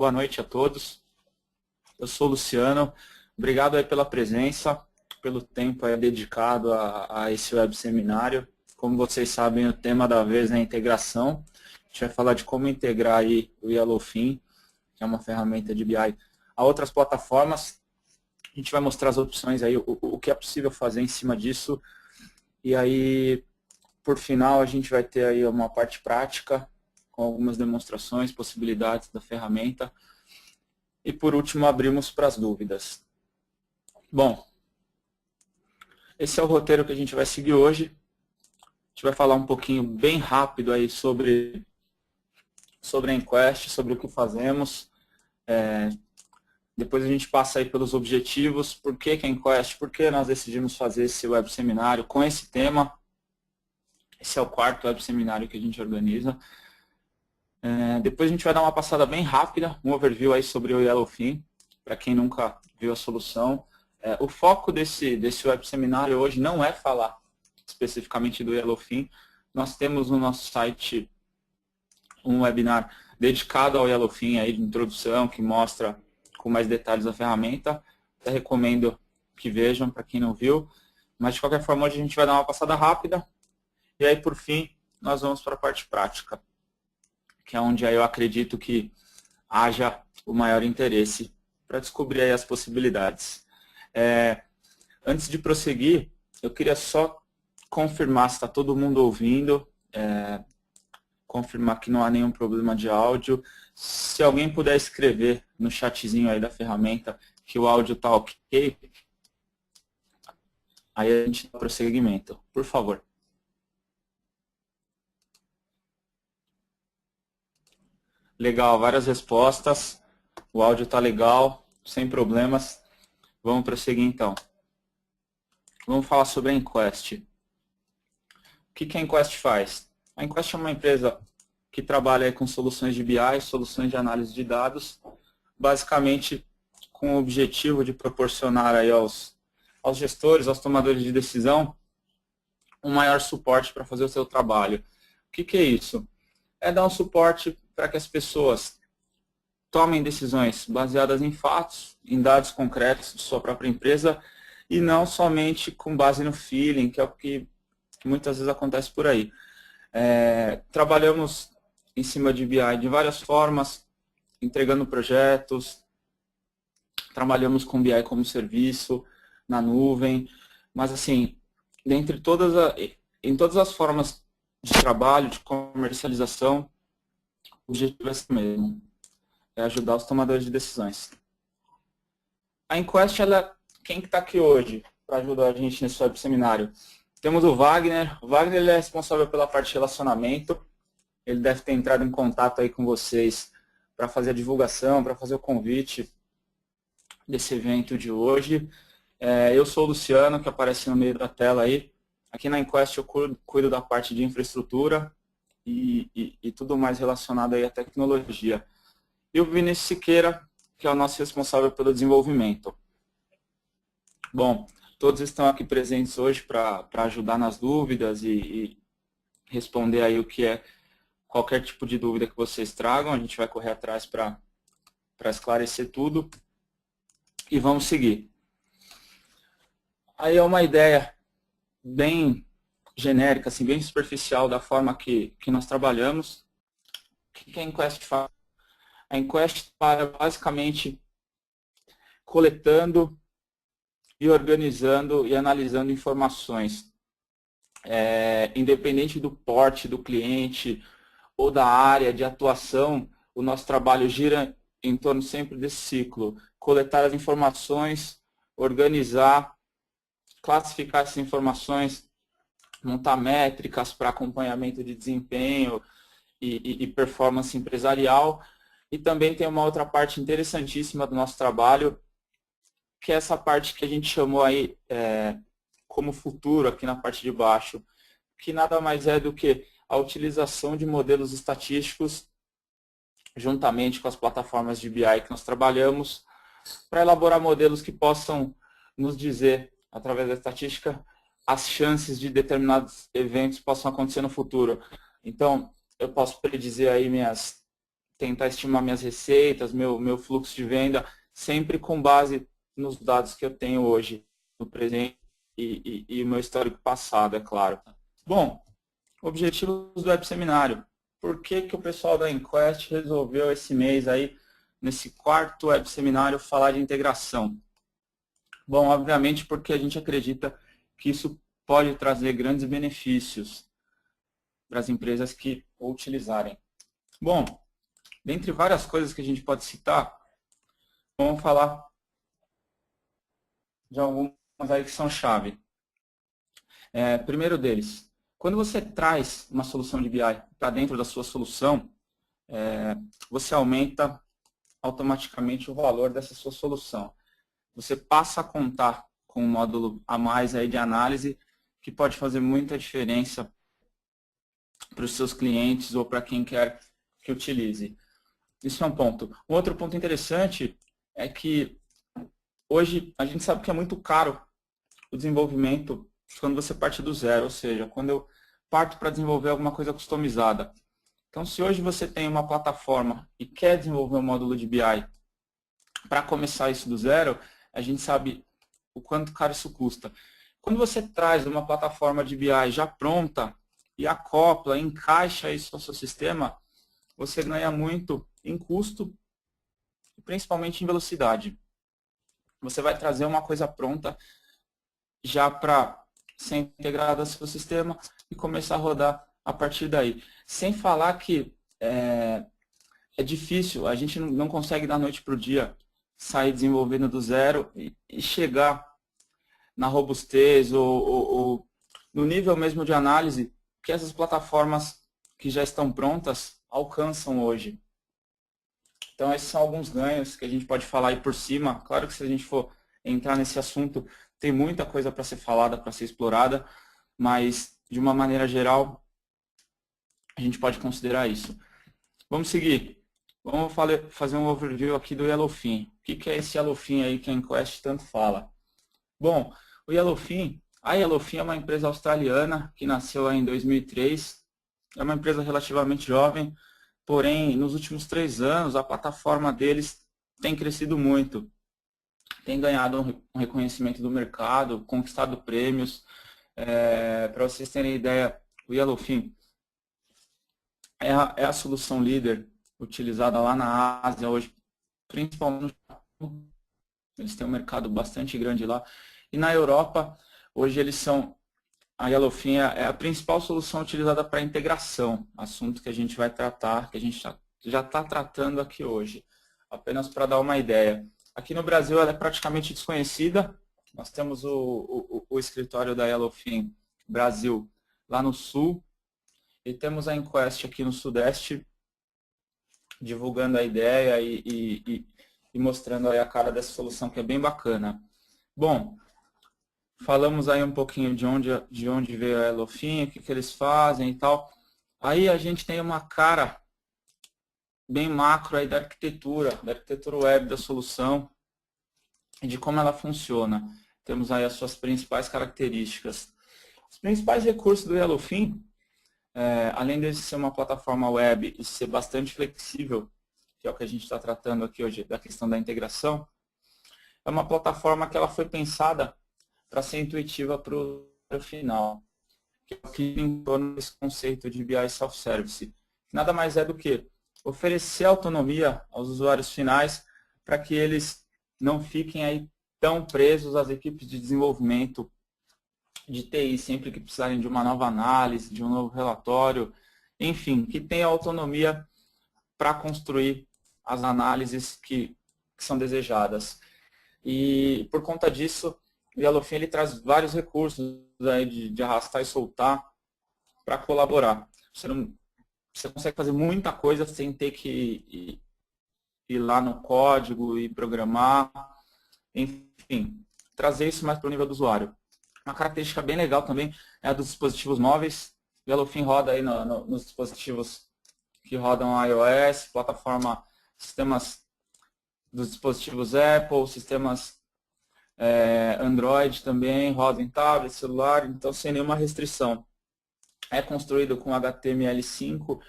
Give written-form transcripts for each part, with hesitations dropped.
Boa noite a todos. Eu sou o Luciano. Obrigado aí pela presença, pelo tempo aí dedicado a esse web seminário. Como vocês sabem, o tema da vez é a integração. A gente vai falar de como integrar aí o Yellowfin, que é uma ferramenta de BI, a outras plataformas. A gente vai mostrar as opções aí, o que é possível fazer em cima disso. E aí, por final, a gente vai ter aí uma parte prática, com algumas demonstrações, possibilidades da ferramenta. E por último, abrimos para as dúvidas. Bom, esse é o roteiro que a gente vai seguir hoje. A gente vai falar um pouquinho bem rápido aí sobre a Enquest, sobre o que fazemos. Depois a gente passa aí pelos objetivos, por que a Enquest, por que nós decidimos fazer esse web seminário com esse tema. Esse é o quarto web seminário que a gente organiza. Depois a gente vai dar uma passada bem rápida, um overview aí sobre o Yellowfin, para quem nunca viu a solução. O foco desse web seminário hoje não é falar especificamente do Yellowfin. Nós temos no nosso site um webinar dedicado ao Yellowfin, aí, de introdução, que mostra com mais detalhes a ferramenta. Até recomendo que vejam, para quem não viu. Mas, de qualquer forma, hoje a gente vai dar uma passada rápida. E aí, por fim, nós vamos para a parte prática, que é onde aí eu acredito que haja o maior interesse para descobrir aí as possibilidades. Antes de prosseguir, eu queria só confirmar se está todo mundo ouvindo, confirmar que não há nenhum problema de áudio. Se alguém puder escrever no chatzinho aí da ferramenta que o áudio está ok, aí a gente dá prosseguimento, por favor. Legal, várias respostas, o áudio está legal, sem problemas. Vamos prosseguir então. Vamos falar sobre a Enquest. O que a Enquest faz? A Enquest é uma empresa que trabalha com soluções de BI, soluções de análise de dados, basicamente com o objetivo de proporcionar aí aos gestores, aos tomadores de decisão, um maior suporte para fazer o seu trabalho. O que é isso? É dar um suporte para que as pessoas tomem decisões baseadas em fatos, em dados concretos de sua própria empresa, e não somente com base no feeling, que é o que muitas vezes acontece por aí. Trabalhamos em cima de BI de várias formas, entregando projetos, trabalhamos com BI como serviço, na nuvem, mas assim, em todas as formas de trabalho, de comercialização, o objetivo é esse mesmo, é ajudar os tomadores de decisões. A Enquest, quem que está aqui hoje para ajudar a gente nesse web seminário? Temos o Wagner. O Wagner ele é responsável pela parte de relacionamento. Ele deve ter entrado em contato aí com vocês para fazer a divulgação, para fazer o convite desse evento de hoje. Eu sou o Luciano, que aparece no meio da tela aí. Aqui na Enquest eu cuido da parte de infraestrutura e tudo mais relacionado aí à tecnologia. E o Vinícius Siqueira, que é o nosso responsável pelo desenvolvimento. Bom, todos estão aqui presentes hoje para ajudar nas dúvidas e responder aí o que é qualquer tipo de dúvida que vocês tragam. A gente vai correr atrás para esclarecer tudo. E vamos seguir. Aí é uma ideia bem genérica, assim, bem superficial da forma que nós trabalhamos. O que a Enquest faz? A Enquest para basicamente coletando e organizando e analisando informações. Independente do porte do cliente ou da área de atuação, o nosso trabalho gira em torno sempre desse ciclo. Coletar as informações, organizar, classificar essas informações, montar métricas para acompanhamento de desempenho e performance empresarial. E também tem uma outra parte interessantíssima do nosso trabalho, que é essa parte que a gente chamou aí como futuro, aqui na parte de baixo, que nada mais é do que a utilização de modelos estatísticos, juntamente com as plataformas de BI que nós trabalhamos, para elaborar modelos que possam nos dizer, através da estatística, as chances de determinados eventos possam acontecer no futuro. Então, eu posso predizer aí minhas tentar estimar minhas receitas, meu fluxo de venda, sempre com base nos dados que eu tenho hoje, no presente e o meu histórico passado, é claro. Bom, objetivos do web seminário. Por que o pessoal da Enquest resolveu esse mês aí, nesse quarto web seminário, falar de integração? Bom, obviamente porque a gente acredita que isso pode trazer grandes benefícios para as empresas que o utilizarem. Bom, dentre várias coisas que a gente pode citar, vamos falar de algumas aí que são chave. Primeiro deles, quando você traz uma solução de BI para dentro da sua solução, você aumenta automaticamente o valor dessa sua solução. Você passa a contar com um módulo a mais aí de análise que pode fazer muita diferença para os seus clientes ou para quem quer que utilize. Isso é um ponto. Um outro ponto interessante é que hoje a gente sabe que é muito caro o desenvolvimento quando você parte do zero, ou seja, quando eu parto para desenvolver alguma coisa customizada. Então, se hoje você tem uma plataforma e quer desenvolver um módulo de BI para começar isso do zero, a gente sabe o quanto caro isso custa. Quando você traz uma plataforma de BI já pronta e acopla, encaixa isso no seu sistema, você ganha muito em custo e principalmente em velocidade. Você vai trazer uma coisa pronta já para ser integrada ao seu sistema e começar a rodar a partir daí. Sem falar que é difícil, a gente não consegue da noite para o dia sair desenvolvendo do zero e chegar na robustez ou no nível mesmo de análise que essas plataformas que já estão prontas alcançam hoje. Então, esses são alguns ganhos que a gente pode falar aí por cima. Claro que se a gente for entrar nesse assunto, tem muita coisa para ser falada, para ser explorada, mas, de uma maneira geral, a gente pode considerar isso. Vamos seguir. Vamos fazer um overview aqui do Yellowfin. O que é esse Yellowfin aí que a Enquest tanto fala? Bom, a Yellowfin é uma empresa australiana que nasceu em 2003. É uma empresa relativamente jovem, porém, nos últimos 3 anos, a plataforma deles tem crescido muito. Tem ganhado um reconhecimento do mercado, conquistado prêmios. Para vocês terem ideia, o Yellowfin é a solução líder utilizada lá na Ásia hoje, principalmente no Japão. Eles têm um mercado bastante grande lá. E na Europa, hoje a Yellowfin é a principal solução utilizada para integração, assunto que a gente vai tratar, que a gente já está tratando aqui hoje. Apenas para dar uma ideia. Aqui no Brasil ela é praticamente desconhecida. Nós temos o escritório da Yellowfin Brasil lá no sul e temos a Enquest aqui no sudeste, divulgando a ideia e mostrando aí a cara dessa solução que é bem bacana. Bom, falamos aí um pouquinho de onde veio a Yellowfin, o que eles fazem e tal. Aí a gente tem uma cara bem macro aí da arquitetura web da solução e de como ela funciona. Temos aí as suas principais características. Os principais recursos do Yellowfin, além de ser uma plataforma web e ser bastante flexível, que é o que a gente está tratando aqui hoje, da questão da integração, é uma plataforma que ela foi pensada para ser intuitiva para o final, que é o que em torno desse conceito de BI Self-Service. Nada mais é do que oferecer autonomia aos usuários finais para que eles não fiquem aí tão presos às equipes de desenvolvimento de TI, sempre que precisarem de uma nova análise, de um novo relatório, enfim, que tenha autonomia para construir as análises que são desejadas. E por conta disso, o Yellowfin ele traz vários recursos aí de arrastar e soltar para colaborar. Você consegue fazer muita coisa sem ter que ir lá no código e programar. Enfim, trazer isso mais para o nível do usuário. Uma característica bem legal também é a dos dispositivos móveis. O Yellowfin roda aí nos dispositivos que rodam iOS, sistemas dos dispositivos Apple, sistemas Android também, roda em tablet, celular, então sem nenhuma restrição. É construído com HTML5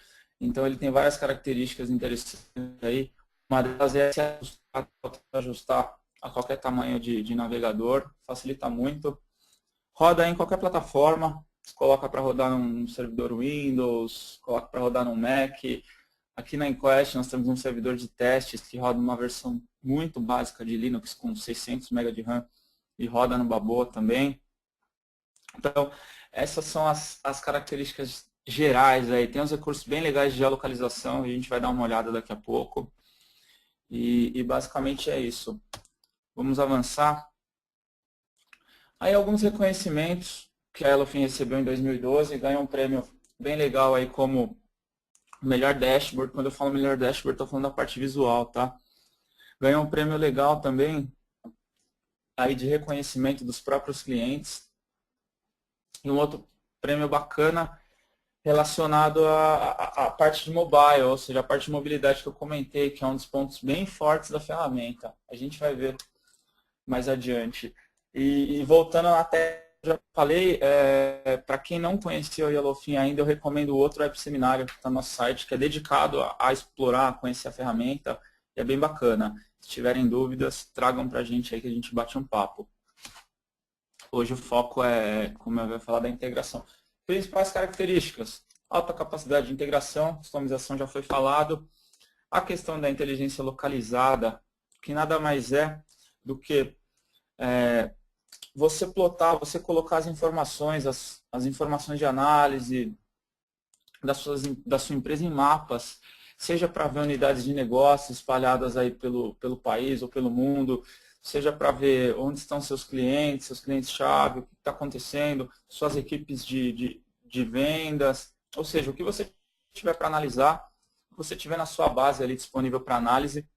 Então ele tem várias características interessantes aí. Uma delas é se ajustar a qualquer tamanho de navegador, facilita muito. Roda em qualquer plataforma, coloca para rodar num servidor Windows, coloca para rodar num Mac. Aqui na Enquest nós temos um servidor de testes que roda uma versão muito básica de Linux com 600 MB de RAM e roda no Babô também. Então, essas são as características gerais aí. Tem uns recursos bem legais de geolocalização, a gente vai dar uma olhada daqui a pouco. E basicamente é isso. Vamos avançar. Aí alguns reconhecimentos que a Elofin recebeu em 2012, ganhou um prêmio bem legal aí como melhor dashboard. Quando eu falo melhor dashboard, estou falando da parte visual, tá? Ganhou um prêmio legal também aí de reconhecimento dos próprios clientes. E um outro prêmio bacana relacionado à parte de mobile, ou seja, a parte de mobilidade que eu comentei, que é um dos pontos bem fortes da ferramenta. A gente vai ver mais adiante. E voltando na tela, já falei, para quem não conhecia o Yellowfin ainda, eu recomendo o outro web seminário que está no nosso site, que é dedicado a explorar, a conhecer a ferramenta, e é bem bacana. Se tiverem dúvidas, tragam para a gente aí que a gente bate um papo. Hoje o foco é, como eu ia falar, da integração. Principais características: alta capacidade de integração, customização já foi falado. A questão da inteligência localizada, que nada mais é do que você plotar, você colocar as informações, as informações de análise da sua empresa em mapas, seja para ver unidades de negócio espalhadas aí pelo país ou pelo mundo, seja para ver onde estão seus clientes-chave, o que está acontecendo, suas equipes de vendas, ou seja, o que você tiver para analisar, o que você tiver na sua base ali disponível para análise,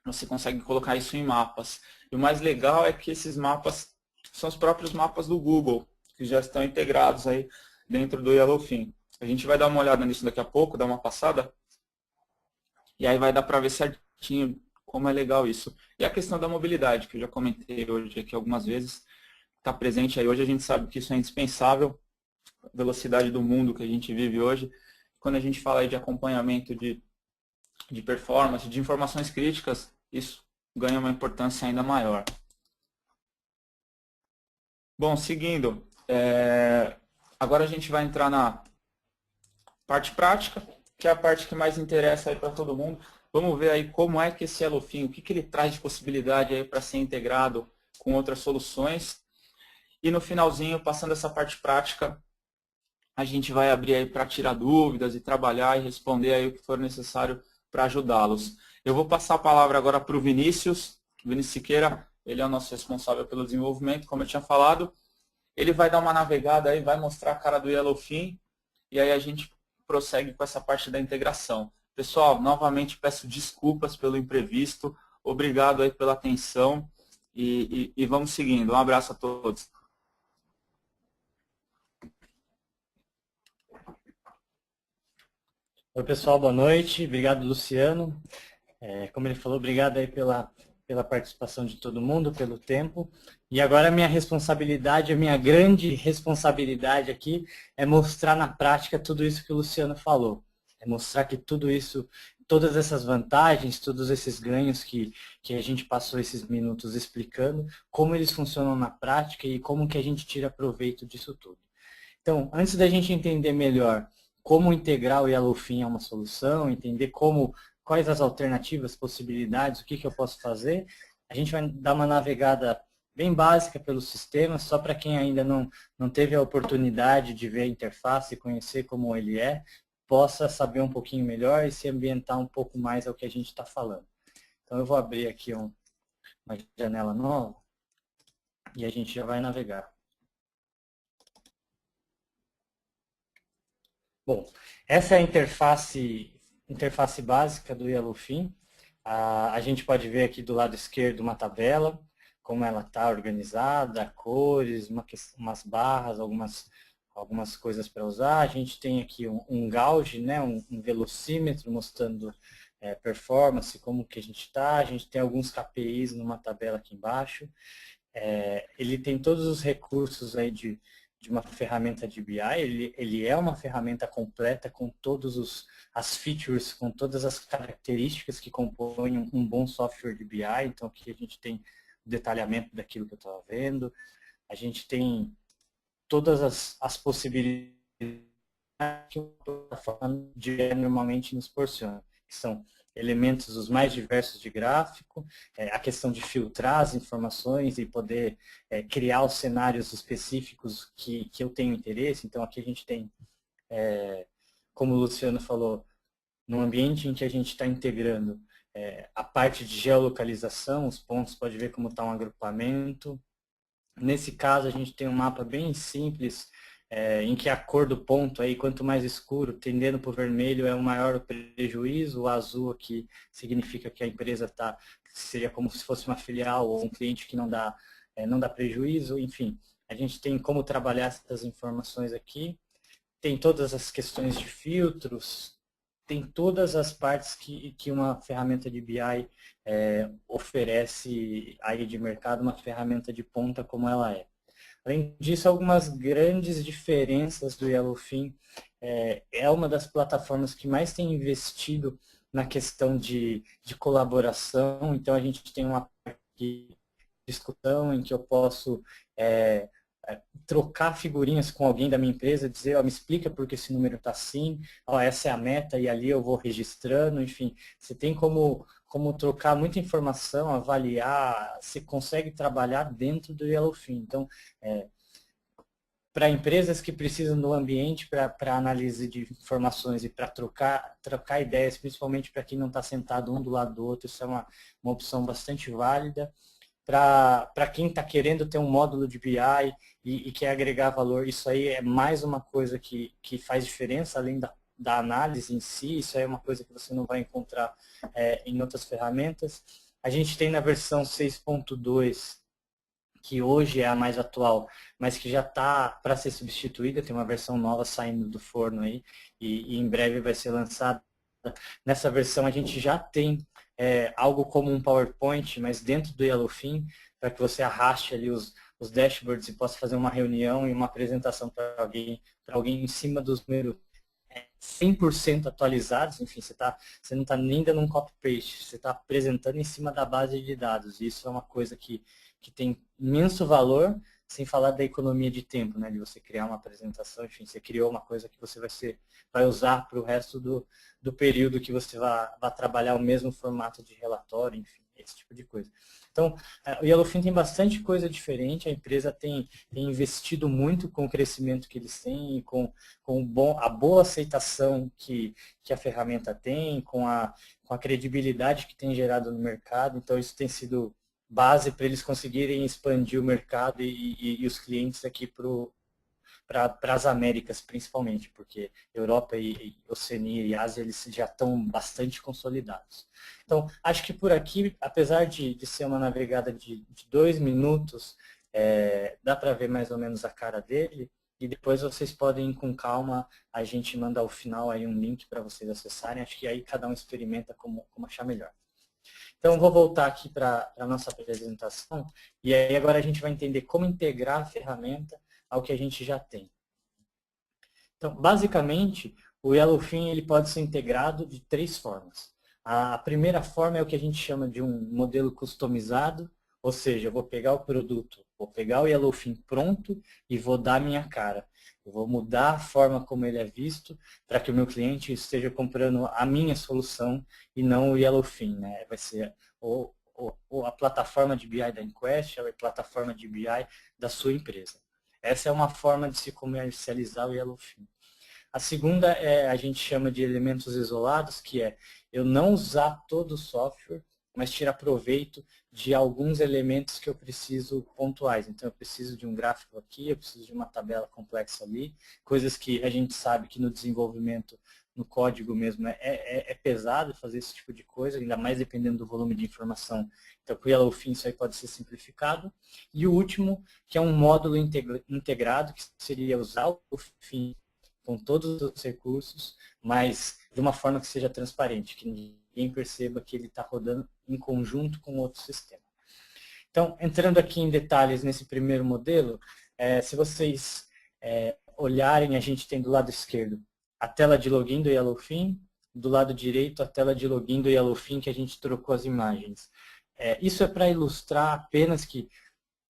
você consegue colocar isso em mapas. E o mais legal é que esses mapas são os próprios mapas do Google, que já estão integrados aí dentro do Yellowfin. A gente vai dar uma olhada nisso daqui a pouco, dar uma passada, e aí vai dar para ver certinho como é legal isso. E a questão da mobilidade, que eu já comentei hoje aqui algumas vezes, está presente aí. Hoje a gente sabe que isso é indispensável, a velocidade do mundo que a gente vive hoje. Quando a gente fala aí de acompanhamento de performance, de informações críticas, isso ganha uma importância ainda maior. Bom, seguindo, agora a gente vai entrar na parte prática, que é a parte que mais interessa aí para todo mundo. Vamos ver aí como é que esse Yellowfin, o que ele traz de possibilidade aí para ser integrado com outras soluções. E no finalzinho, passando essa parte prática, a gente vai abrir aí para tirar dúvidas e trabalhar e responder aí o que for necessário para ajudá-los. Eu vou passar a palavra agora para o Vinícius Siqueira, ele é o nosso responsável pelo desenvolvimento, como eu tinha falado. Ele vai dar uma navegada aí, vai mostrar a cara do Yellowfin, e aí a gente prossegue com essa parte da integração. Pessoal, novamente peço desculpas pelo imprevisto, obrigado aí pela atenção e vamos seguindo. Um abraço a todos. Oi, pessoal, boa noite. Obrigado, Luciano. Como ele falou, obrigado aí pela participação de todo mundo, pelo tempo. E agora a minha responsabilidade, a minha grande responsabilidade aqui é mostrar na prática tudo isso que o Luciano falou. É mostrar que tudo isso, todas essas vantagens, todos esses ganhos que a gente passou esses minutos explicando, como eles funcionam na prática e como que a gente tira proveito disso tudo. Então, antes da gente entender melhor como integrar o Yellowfin a uma solução, entender quais as alternativas, possibilidades, o que eu posso fazer, a gente vai dar uma navegada bem básica pelo sistema, só para quem ainda não teve a oportunidade de ver a interface e conhecer como ele possa saber um pouquinho melhor e se ambientar um pouco mais ao que a gente está falando. Então eu vou abrir aqui uma janela nova e a gente já vai navegar. Bom, essa é a interface básica do Yellowfin. A gente pode ver aqui do lado esquerdo uma tabela, como ela está organizada, cores, umas barras, algumas coisas para usar. A gente tem aqui um gauge, né, um velocímetro mostrando performance, como que a gente está. A gente tem alguns KPIs numa tabela aqui embaixo. Ele tem todos os recursos aí uma ferramenta de BI, ele é uma ferramenta completa com todos as features, com todas as características que compõem um bom software de BI. Então aqui a gente tem o detalhamento daquilo que eu estava vendo, a gente tem todas as possibilidades que a plataforma de BI normalmente nos proporciona, que são elementos os mais diversos de gráfico, a questão de filtrar as informações e poder criar os cenários específicos que eu tenho interesse. Então aqui a gente tem, como o Luciano falou, no ambiente em que a gente está integrando a parte de geolocalização, os pontos, pode ver como está um agrupamento. Nesse caso a gente tem um mapa bem simples, em que a cor do ponto, aí, quanto mais escuro, tendendo para o vermelho, é o maior prejuízo. O azul aqui significa que a empresa seria como se fosse uma filial ou um cliente que não dá prejuízo. Enfim, a gente tem como trabalhar essas informações aqui. Tem todas as questões de filtros, tem todas as partes que uma ferramenta de BI oferece aí de mercado, uma ferramenta de ponta como ela é. Além disso, algumas grandes diferenças do Yellowfin. É uma das plataformas que mais tem investido na questão de colaboração. Então, a gente tem uma parte de discussão em que eu posso trocar figurinhas com alguém da minha empresa, dizer, me explica por que esse número está assim, essa é a meta, e ali eu vou registrando. Enfim, você tem como trocar muita informação, avaliar, você consegue trabalhar dentro do Yellowfin. Então, para empresas que precisam do ambiente para análise de informações e para trocar ideias, principalmente para quem não está sentado um do lado do outro, isso é uma opção bastante válida. Para quem está querendo ter um módulo de BI e quer agregar valor, isso aí é mais uma coisa que faz diferença, além da análise em si. Isso aí é uma coisa que você não vai encontrar em outras ferramentas. A gente tem na versão 6.2, que hoje é a mais atual, mas que já está para ser substituída, tem uma versão nova saindo do forno aí, e em breve vai ser lançada. Nessa versão a gente já tem algo como um PowerPoint, mas dentro do Yellowfin, para que você arraste ali os dashboards e possa fazer uma reunião e uma apresentação para alguém em cima dos números 100% atualizados. Enfim, você não está nem dando um copy-paste, você está apresentando em cima da base de dados. E isso é uma coisa que tem imenso valor, sem falar da economia de tempo, né, de você criar uma apresentação. Enfim, você criou uma coisa que você vai usar para o resto do período que você vai trabalhar o mesmo formato de relatório, enfim, esse tipo de coisa. Então, o Yellowfin tem bastante coisa diferente, a empresa tem investido muito com o crescimento que eles têm, e com a boa aceitação que a ferramenta tem, com a credibilidade que tem gerado no mercado. Então, isso tem sido base para eles conseguirem expandir o mercado e os clientes aqui para as Américas, principalmente, porque Europa e Oceania e Ásia, eles já estão bastante consolidados. Então, acho que por aqui, apesar de ser uma navegada de 2 minutos, dá para ver mais ou menos a cara dele, e depois vocês podem, com calma, a gente manda ao final aí um link para vocês acessarem. Acho que aí cada um experimenta como achar melhor. Então, vou voltar aqui para a nossa apresentação, e aí agora a gente vai entender como integrar a ferramenta ao que a gente já tem. Então, basicamente, o Yellowfin ele pode ser integrado de 3 formas. A primeira forma é o que a gente chama de um modelo customizado, ou seja, eu vou pegar o produto, vou pegar o Yellowfin pronto e vou dar a minha cara. Eu vou mudar a forma como ele é visto para que o meu cliente esteja comprando a minha solução e não o Yellowfin, né? Vai ser ou a plataforma de BI da Enquest ou a plataforma de BI da sua empresa. Essa é uma forma de se comercializar o Yellowfin. A segunda a gente chama de elementos isolados, que é eu não usar todo o software, mas tirar proveito de alguns elementos que eu preciso pontuais. Então, eu preciso de um gráfico aqui, eu preciso de uma tabela complexa ali, coisas que a gente sabe que no desenvolvimento, no código mesmo, é pesado fazer esse tipo de coisa, ainda mais dependendo do volume de informação. Então, com o Yellowfin, isso aí pode ser simplificado. E o último, que é um módulo integrado, que seria usar o Yellowfin com todos os recursos, mas de uma forma que seja transparente, que ninguém perceba que ele está rodando em conjunto com outro sistema. Então, entrando aqui em detalhes nesse primeiro modelo, se vocês olharem, a gente tem do lado esquerdo a tela de login do Yellowfin, do lado direito a tela de login do Yellowfin que a gente trocou as imagens. Isso é para ilustrar apenas que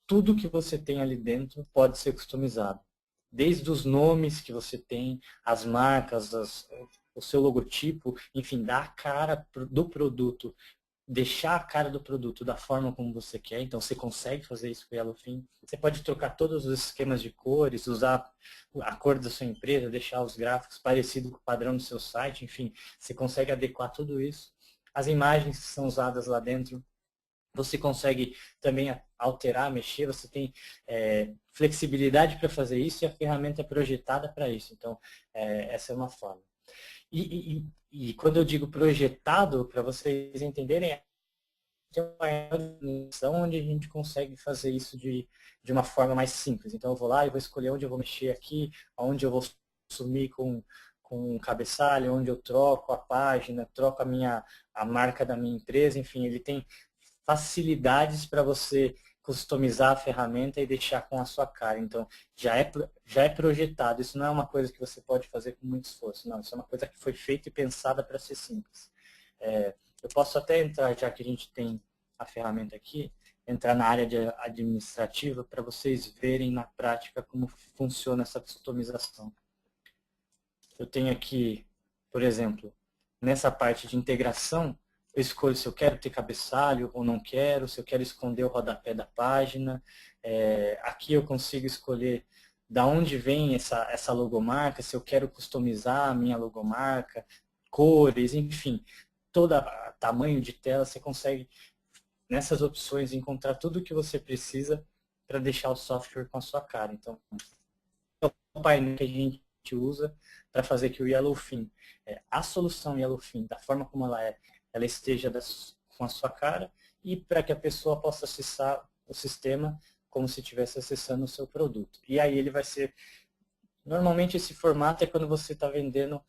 tudo que você tem ali dentro pode ser customizado. Desde os nomes que você tem, as marcas, o seu logotipo, enfim, dar a cara do produto, deixar a cara do produto da forma como você quer. Então, você consegue fazer isso com o Yellowfin. Você pode trocar todos os esquemas de cores, usar a cor da sua empresa, deixar os gráficos parecidos com o padrão do seu site. Enfim, você consegue adequar tudo isso. As imagens que são usadas lá dentro, você consegue também alterar, mexer. Você tem flexibilidade para fazer isso e a ferramenta é projetada para isso. Então, essa é uma forma. E quando eu digo projetado, para vocês entenderem, é uma dimensão onde a gente consegue fazer isso de uma forma mais simples. Então eu vou lá e vou escolher onde eu vou mexer aqui, onde eu vou sumir com um cabeçalho, onde eu troco a página, troco a marca da minha empresa, enfim, ele tem facilidades para você customizar a ferramenta e deixar com a sua cara. Então, já é projetado. Isso não é uma coisa que você pode fazer com muito esforço. Não, isso é uma coisa que foi feita e pensada para ser simples. Eu posso até entrar, já que a gente tem a ferramenta aqui, entrar na área administrativa para vocês verem na prática como funciona essa customização. Eu tenho aqui, por exemplo, nessa parte de integração, eu escolho se eu quero ter cabeçalho ou não quero, se eu quero esconder o rodapé da página. Aqui eu consigo escolher da onde vem essa logomarca, se eu quero customizar a minha logomarca, cores, enfim, todo tamanho de tela, você consegue, nessas opções, encontrar tudo o que você precisa para deixar o software com a sua cara. Então, é o painel que a gente usa para fazer que o Yellowfin, a solução Yellowfin, da forma como ela esteja com a sua cara e para que a pessoa possa acessar o sistema como se estivesse acessando o seu produto. E aí ele vai ser... Normalmente esse formato é quando você está vendendo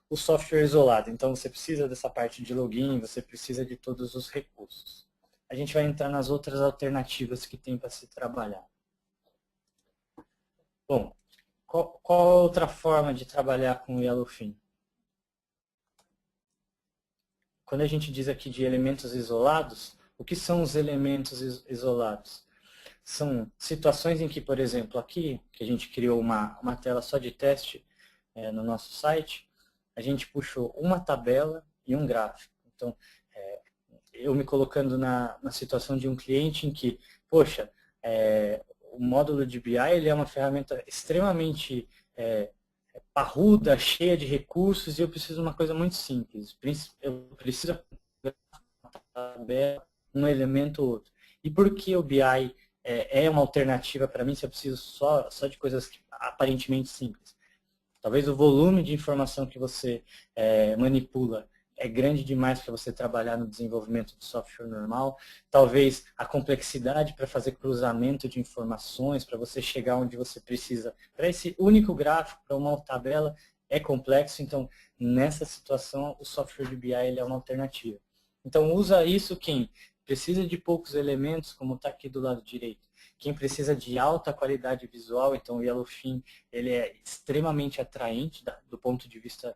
o software isolado. Então você precisa dessa parte de login, você precisa de todos os recursos. A gente vai entrar nas outras alternativas que tem para se trabalhar. Bom, qual outra forma de trabalhar com o Yellowfin? Quando a gente diz aqui de elementos isolados, o que são os elementos isolados? São situações em que, por exemplo, aqui, que a gente criou uma tela só de teste no nosso site, a gente puxou uma tabela e um gráfico. Então, eu me colocando na situação de um cliente em que, poxa, o módulo de BI ele é uma ferramenta extremamente parruda, cheia de recursos, e eu preciso de uma coisa muito simples. Eu preciso um elemento ou outro. E por que o BI é uma alternativa para mim se eu preciso só de coisas aparentemente simples? Talvez o volume de informação que você manipula é grande demais para você trabalhar no desenvolvimento de software normal. Talvez a complexidade para fazer cruzamento de informações, para você chegar onde você precisa. Para esse único gráfico, para uma tabela, é complexo. Então, nessa situação, o software de BI ele é uma alternativa. Então, usa isso quem precisa de poucos elementos, como está aqui do lado direito. Quem precisa de alta qualidade visual, então o Yellowfin ele é extremamente atraente do ponto de vista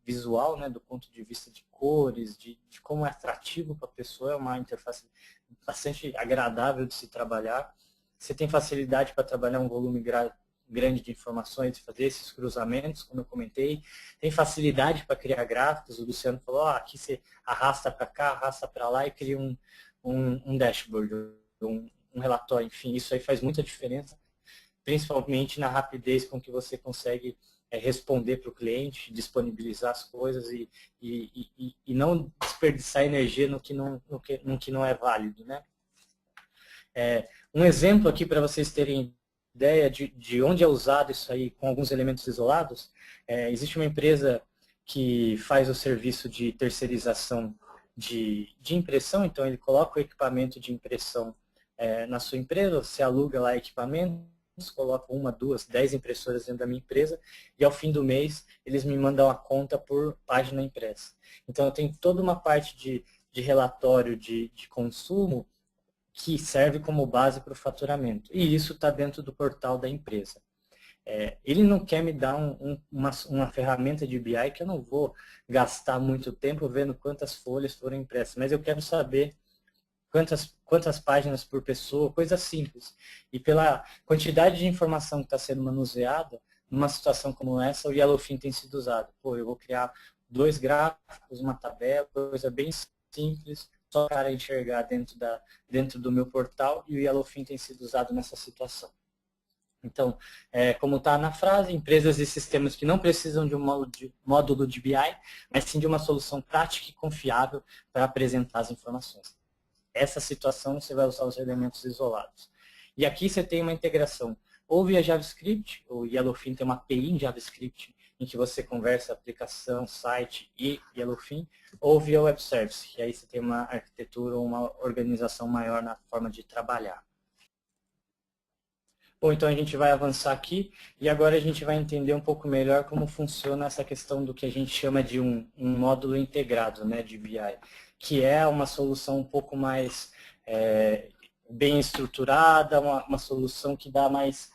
visual, né, do ponto de vista de cores, de como é atrativo para a pessoa, é uma interface bastante agradável de se trabalhar. Você tem facilidade para trabalhar um volume grande de informações, fazer esses cruzamentos, como eu comentei. Tem facilidade para criar gráficos, o Luciano falou, aqui você arrasta para cá, arrasta para lá e cria um dashboard, um relatório, enfim, isso aí faz muita diferença, principalmente na rapidez com que você consegue responder para o cliente, disponibilizar as coisas e não desperdiçar energia no que não é válido, né? Um exemplo aqui para vocês terem ideia de onde é usado isso aí com alguns elementos isolados, existe uma empresa que faz o serviço de terceirização de impressão, então ele coloca o equipamento de impressão na sua empresa, você aluga lá equipamentos, coloca 1, 2, 10 impressoras dentro da minha empresa e ao fim do mês eles me mandam a conta por página impressa. Então eu tenho toda uma parte de relatório de consumo que serve como base para o faturamento. E isso está dentro do portal da empresa. Ele não quer me dar uma ferramenta de BI que eu não vou gastar muito tempo vendo quantas folhas foram impressas, mas eu quero saber quantas páginas por pessoa, coisa simples. E pela quantidade de informação que está sendo manuseada, numa situação como essa, o Yellowfin tem sido usado. Pô, eu vou criar 2 gráficos, uma tabela, coisa bem simples, só o cara enxergar dentro do meu portal, e o Yellowfin tem sido usado nessa situação. Então, como está na frase, empresas e sistemas que não precisam de um módulo de BI, mas sim de uma solução prática e confiável para apresentar as informações. Essa situação você vai usar os elementos isolados. E aqui você tem uma integração ou via JavaScript, o Yellowfin tem uma API em JavaScript, em que você conversa aplicação, site e Yellowfin, ou via Web Service, que aí você tem uma arquitetura ou uma organização maior na forma de trabalhar. Bom, então a gente vai avançar aqui e agora a gente vai entender um pouco melhor como funciona essa questão do que a gente chama de um módulo integrado, né, de BI, que é uma solução um pouco mais bem estruturada, uma solução que dá mais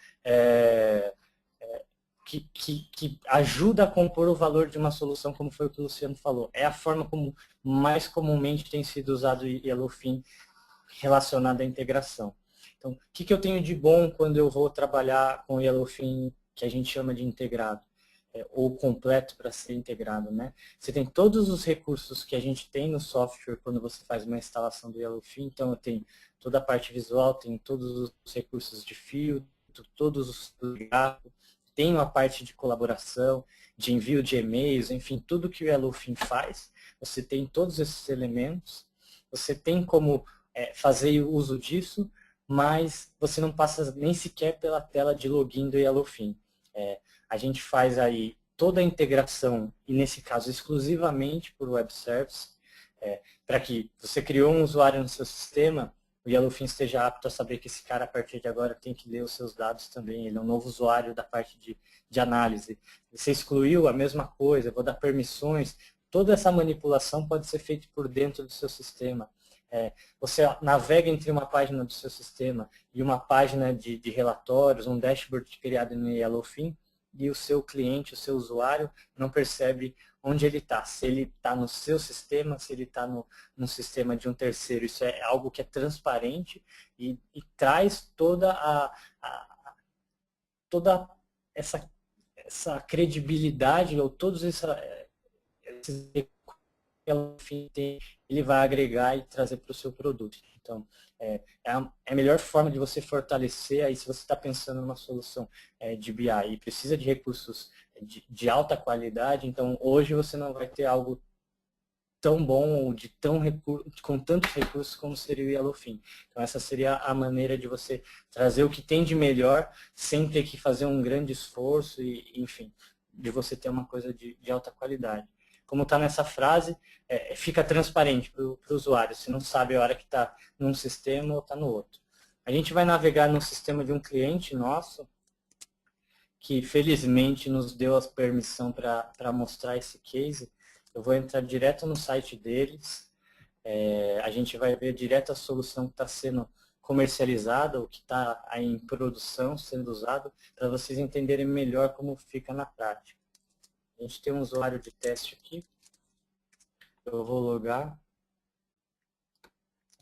que ajuda a compor o valor de uma solução, como foi o que o Luciano falou. É a forma como mais comumente tem sido usado o Yellowfin relacionado à integração. Então, o que eu tenho de bom quando eu vou trabalhar com o Yellowfin, que a gente chama de integrado, ou completo para ser integrado, né? Você tem todos os recursos que a gente tem no software quando você faz uma instalação do Yellowfin. Então, eu tenho toda a parte visual, tenho todos os recursos de filtro, todos os gráficos, tenho a parte de colaboração, de envio de e-mails, enfim, tudo que o Yellowfin faz, você tem todos esses elementos, você tem como fazer uso disso, mas você não passa nem sequer pela tela de login do Yellowfin. A gente faz aí toda a integração, e nesse caso exclusivamente por Web Service, para que você criou um usuário no seu sistema, o Yellowfin esteja apto a saber que esse cara, a partir de agora, tem que ler os seus dados também. Ele é um novo usuário da parte de análise. Você excluiu a mesma coisa, vou dar permissões. Toda essa manipulação pode ser feita por dentro do seu sistema. Você navega entre uma página do seu sistema e uma página de relatórios, um dashboard criado no Yellowfin, e o seu cliente, o seu usuário, não percebe onde ele está. Se ele está no seu sistema, se ele está no sistema de um terceiro. Isso é algo que é transparente e traz toda essa credibilidade, ou todos esses ele vai agregar e trazer para o seu produto. Então, é a melhor forma de você fortalecer, aí se você está pensando numa solução de BI e precisa de recursos de alta qualidade, então hoje você não vai ter algo tão bom ou com tantos recursos como seria o Yellowfin. Então essa seria a maneira de você trazer o que tem de melhor sem ter que fazer um grande esforço e, enfim, de você ter uma coisa de alta qualidade. Como está nessa frase, fica transparente para o usuário. Você não sabe a hora que está num sistema ou está no outro. A gente vai navegar no sistema de um cliente nosso, que felizmente nos deu a permissão para mostrar esse case. Eu vou entrar direto no site deles. A gente vai ver direto a solução que está sendo comercializada, o que está em produção, sendo usado, para vocês entenderem melhor como fica na prática. A gente tem um usuário de teste aqui. Eu vou logar.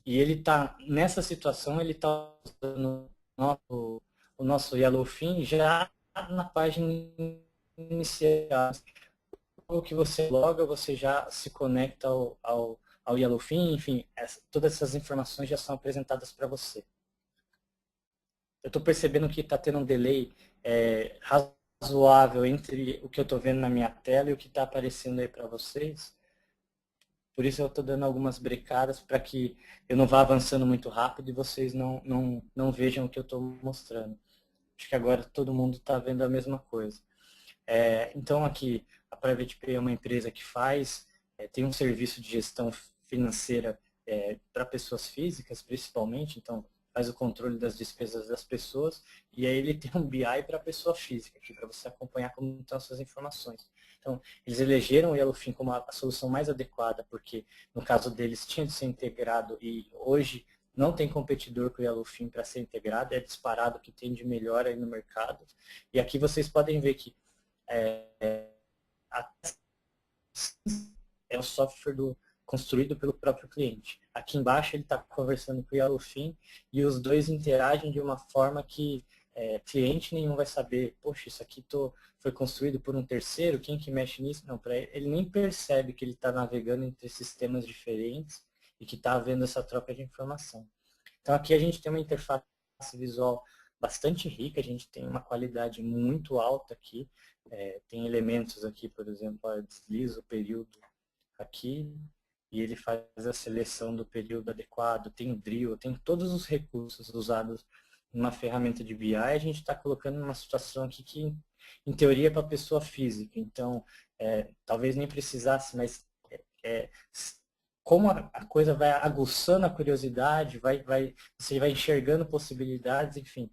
E ele está, nessa situação, ele está usando o nosso Yellowfin já na página inicial. O que você loga, você já se conecta ao Yellowfin, enfim, todas essas informações já são apresentadas para você. Eu estou percebendo que está tendo um delay razoável entre o que eu estou vendo na minha tela e o que está aparecendo aí para vocês. Por isso eu estou dando algumas brecadas para que eu não vá avançando muito rápido e vocês não vejam o que eu estou mostrando. Acho que agora todo mundo está vendo a mesma coisa. Então aqui, a PrivatePay é uma empresa que tem um serviço de gestão financeira para pessoas físicas, principalmente, então faz o controle das despesas das pessoas, e aí ele tem um BI para a pessoa física, para você acompanhar como estão as suas informações. Então, eles elegeram o Yellowfin como a solução mais adequada, porque no caso deles tinha de ser integrado e hoje não tem competidor com o Yellowfin para ser integrado, é disparado o que tem de melhor aí no mercado. E aqui vocês podem ver que é o software construído pelo próprio cliente. Aqui embaixo ele está conversando com o Yellowfin e os dois interagem de uma forma que cliente nenhum vai saber, poxa, isso aqui foi construído por um terceiro, quem que mexe nisso? Não, para ele nem percebe que ele está navegando entre sistemas diferentes e que está havendo essa troca de informação. Então aqui a gente tem uma interface visual bastante rica, a gente tem uma qualidade muito alta aqui, tem elementos aqui, por exemplo, desliza o período aqui, e ele faz a seleção do período adequado, tem o drill, tem todos os recursos usados numa ferramenta de BI, a gente está colocando numa situação aqui que, em teoria, é para pessoa física. Então, talvez nem precisasse, mas como a coisa vai aguçando a curiosidade, você vai enxergando possibilidades, enfim.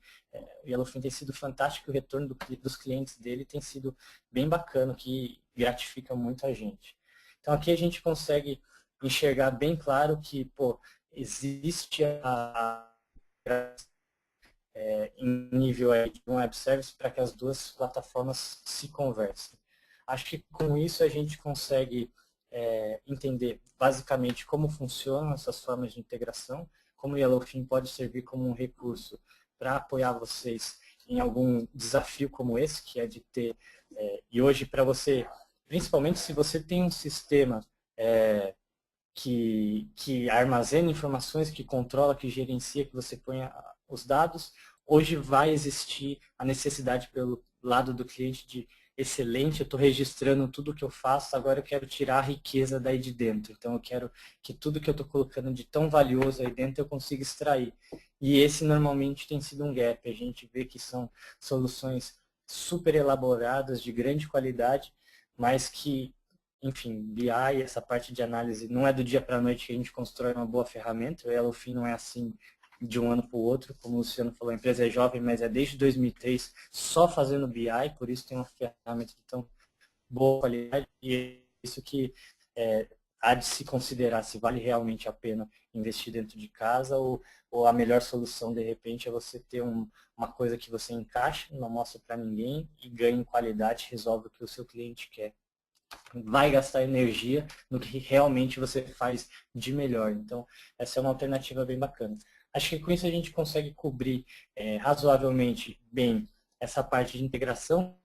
O Yellowfin tem sido fantástico, o retorno dos clientes dele tem sido bem bacana, que gratifica muito a gente. Então, aqui a gente consegue enxergar bem claro que, pô, existe em nível aí de um web service para que as duas plataformas se conversem. Acho que com isso a gente consegue entender basicamente como funcionam essas formas de integração, como o Yellowfin pode servir como um recurso para apoiar vocês em algum desafio como esse, que é de ter, e hoje para você, principalmente se você tem um sistema que armazena informações, que controla, que gerencia, que você ponha os dados, hoje vai existir a necessidade pelo lado do cliente de excelente, eu estou registrando tudo que eu faço, agora eu quero tirar a riqueza daí de dentro. Então eu quero que tudo que eu estou colocando de tão valioso aí dentro eu consiga extrair. E esse normalmente tem sido um gap. A gente vê que são soluções super elaboradas, de grande qualidade, mas que, enfim, BI, essa parte de análise, não é do dia para a noite que a gente constrói uma boa ferramenta. O Yellowfin não é assim de um ano para o outro, como o Luciano falou, a empresa é jovem, mas é desde 2003 só fazendo BI, por isso tem uma ferramenta de tão boa qualidade, e é isso que há de se considerar se vale realmente a pena investir dentro de casa ou a melhor solução, de repente, é você ter uma coisa que você encaixa, não mostra para ninguém e ganha em qualidade, resolve o que o seu cliente quer. Vai gastar energia no que realmente você faz de melhor. Então, essa é uma alternativa bem bacana. Acho que com isso a gente consegue cobrir razoavelmente bem essa parte de integração,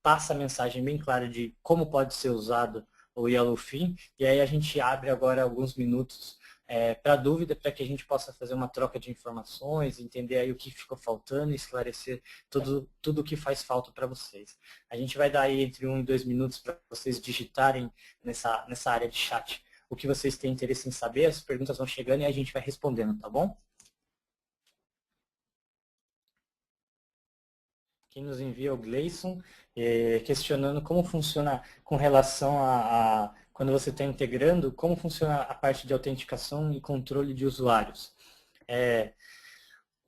passa a mensagem bem clara de como pode ser usado o Yellowfin, e aí a gente abre agora alguns minutos para dúvida, para que a gente possa fazer uma troca de informações, entender aí o que ficou faltando e esclarecer tudo o que faz falta para vocês. A gente vai dar aí entre 1 e 2 minutos para vocês digitarem nessa área de chat o que vocês têm interesse em saber, as perguntas vão chegando e a gente vai respondendo, tá bom? Quem nos envia é o Gleison, questionando como funciona com relação a quando você está integrando, como funciona a parte de autenticação e controle de usuários.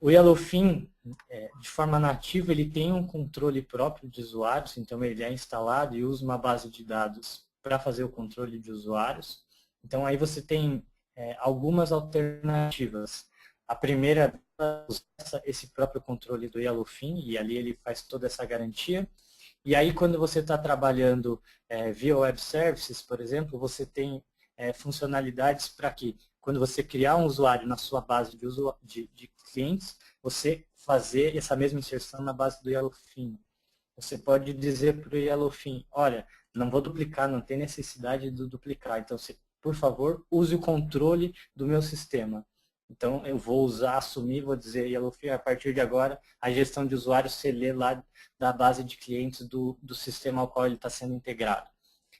O Yellowfin, de forma nativa, ele tem um controle próprio de usuários, então ele é instalado e usa uma base de dados para fazer o controle de usuários. Então aí você tem algumas alternativas. A primeira é esse próprio controle do Yellowfin, e ali ele faz toda essa garantia. E aí quando você está trabalhando via web services, por exemplo, você tem funcionalidades para que quando você criar um usuário na sua base de clientes, você fazer essa mesma inserção na base do Yellowfin. Você pode dizer para o Yellowfin, olha, não vou duplicar, não tem necessidade de duplicar, então você, por favor, use o controle do meu sistema. Então eu vou assumir, vou dizer, Yellowfin, a partir de agora, a gestão de usuários se lê lá da base de clientes do sistema ao qual ele está sendo integrado.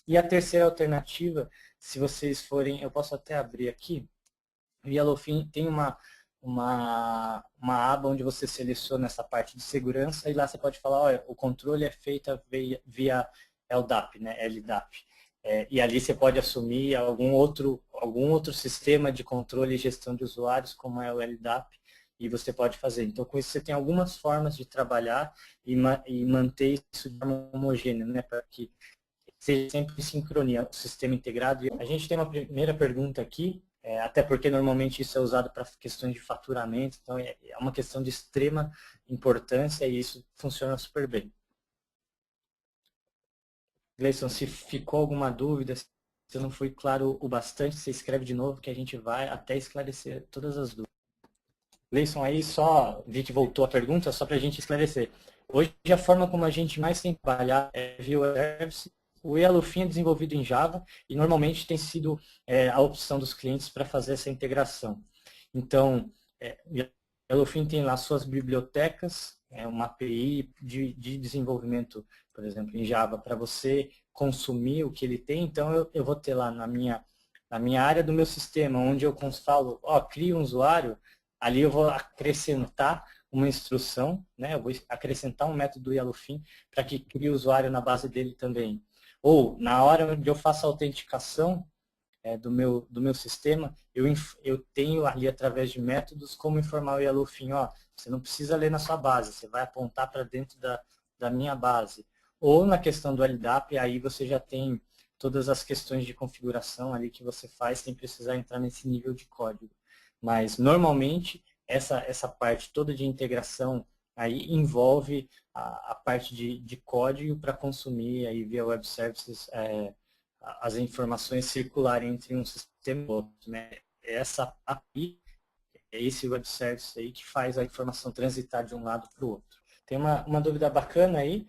E a terceira alternativa, se vocês forem, eu posso até abrir aqui, o Yellowfin tem uma aba onde você seleciona essa parte de segurança e lá você pode falar, olha, o controle é feito via LDAP, né, LDAP. E ali você pode assumir algum outro sistema de controle e gestão de usuários, como é o LDAP, e você pode fazer. Então, com isso, você tem algumas formas de trabalhar e manter isso de forma homogênea, né, para que seja sempre em sincronia, o sistema integrado. A gente tem uma primeira pergunta aqui, até porque normalmente isso é usado para questões de faturamento, então é uma questão de extrema importância e isso funciona super bem. Gleison, se ficou alguma dúvida, se não foi claro o bastante, você escreve de novo que a gente vai até esclarecer todas as dúvidas. Gleison, aí só vi que voltou a pergunta, só para a gente esclarecer. Hoje a forma como a gente mais tem trabalhado é via web service. O Yellowfin é desenvolvido em Java e normalmente tem sido a opção dos clientes para fazer essa integração. Então, o Yellowfin tem lá suas bibliotecas, uma API de desenvolvimento, por exemplo, em Java, para você consumir o que ele tem. Então, eu vou ter lá na minha área do meu sistema, onde eu falo, cria um usuário, ali eu vou acrescentar uma instrução, né? Eu vou acrescentar um método do Yellowfin para que crie o usuário na base dele também. Ou, na hora onde eu faço a autenticação do meu sistema, eu tenho ali, através de métodos, como informar o Yellowfin, você não precisa ler na sua base, você vai apontar para dentro da minha base. Ou, na questão do LDAP, aí você já tem todas as questões de configuração ali que você faz sem precisar entrar nesse nível de código. Mas, normalmente, essa parte toda de integração aí envolve a parte de código para consumir aí via web services as informações circularem entre um sistema e outro, né? Essa API, é esse web service aí que faz a informação transitar de um lado para o outro. Tem uma dúvida bacana aí